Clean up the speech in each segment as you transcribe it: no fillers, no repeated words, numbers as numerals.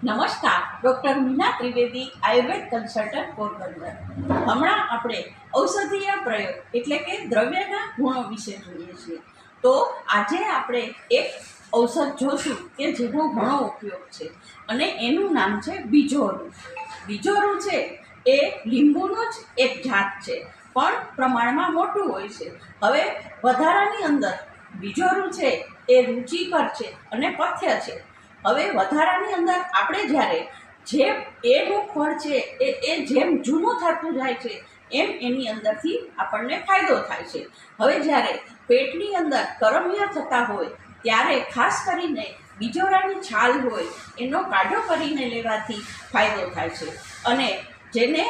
નમસ્કાર, doctor Meena Trivedi, Ayurveda consultant, Porbandar. હમણાં આપણે ઔષધીય પ્રયોગ એટલે કે દ્રવ્યના ગુણો વિશે જોઈએ છીએ. તો આજે આપણે એક ઔષધ જોશું કે જેનો ઘણો ઉપયોગ છે અને એનું નામ છે બીજોરું. બીજોરું છે એ લીંબુનું જ એક જાત છે, પણ પ્રમાણમાં મોટું હોય છે. હવે વધારાની અંદર બીજોરું છે એ રુચિકર છે અને પથ્ય છે. હવે વધારાની અંદર આપણે જ્યારે જેમ એનું ફળ છે એ જેમ જૂનું થતું જાય છે એમ એની અંદરથી આપણને ફાયદો થાય છે. હવે જ્યારે પેટની અંદર કરમિયા થતા હોય ત્યારે ખાસ કરીને બીજોરાની છાલ હોય એનો કાઢો કરીને લેવાથી ફાયદો થાય છે. અને જેને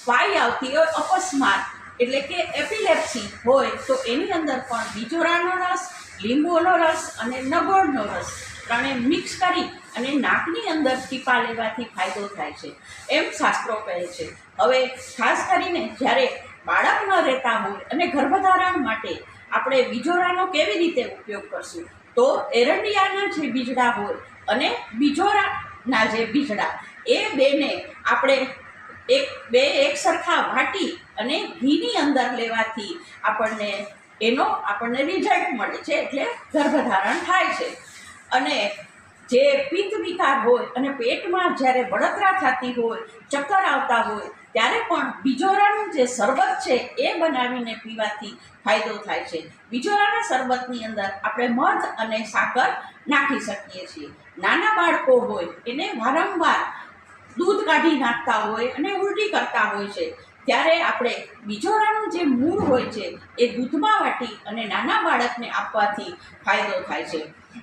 વાઈ આવતી હોય, અકસ્માત એટલે કે એપિલેપ્સી હોય, તો એની અંદર પણ બીજોરાનો રસ, લીંબુનો રસ અને નગોળનો રસ ત્રણે મિક્સ કરી અને નાકની અંદર ટીપા લેવાથી ફાયદો થાય છે, એમ શાસ્ત્રો કહે છે. હવે ખાસ કરીને જ્યારે બાળક ન રહેતા હોય અને ગર્ભધારણ માટે આપણે બીજોરાનો કેવી રીતે ઉપયોગ કરશું, તો એરંડિયાના જે બીજડા હોય અને બીજોરાના જે બીજડા એ બેને આપણે એક સરખા વાટી અને ઘીની અંદર લેવાથી આપણને રિઝલ્ટ મળે છે, એટલે ગર્ભધારણ થાય છે. અને જે પિત્ત વિકાર હોય અને પેટમાં જ્યારે બળતરા થતી હોય, ચક્કર આવતા હોય, ત્યારે પણ બીજોરાનું જે શરબત છે એ બનાવીને પીવાથી ફાયદો થાય છે. બીજોરાના શરબતની અંદર આપણે મધ અને સાકર નાખી શકીએ છીએ. નાના બાળકો હોય એને વારંવાર દૂધ કાઢી નાખતા હોય અને ઉલટી કરતા હોય છે, ત્યારે આપણે બીજોરાનું જે મૂળ હોય છે એ દૂધમાં વાટી અને નાના બાળકને આપવાથી ફાયદો થાય છે.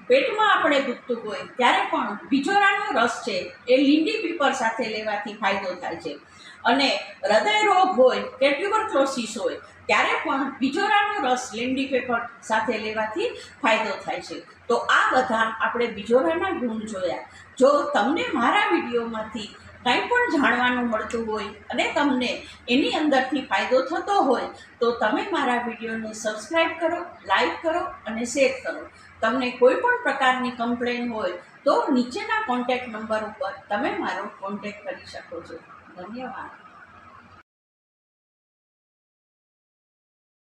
પેટમાં આપણે દુખતું હોય ત્યારે પણ બીજોરાનો રસ છે એ લીંડી પીપર સાથે લેવાથી ફાયદો થાય છે. અને હૃદય રોગ હોય કે ટ્યુબરક્લોસિસ હોય ત્યારે પણ બીજોરાનો રસ લીંડી પેપર સાથે લેવાથી ફાયદો થાય છે. તો આ બધા આપણે બીજોરાના ગુણ જોયા. જો તમને મારા વિડીયોમાંથી કંઈ પણ જાણવાનું મળતું હોય અને તમને એની અંદરથી ફાયદો થતો હોય તો તમે મારા વિડીયોને સબસ્ક્રાઈબ કરો, લાઈક કરો અને શેર કરો. તમને કોઈ પણ પ્રકારની કમ્પ્લેન હોય તો નીચેના કોન્ટેક્ટ નંબર ઉપર તમે મારો કોન્ટેક્ટ કરી શકો છો. ધન્યવાદ.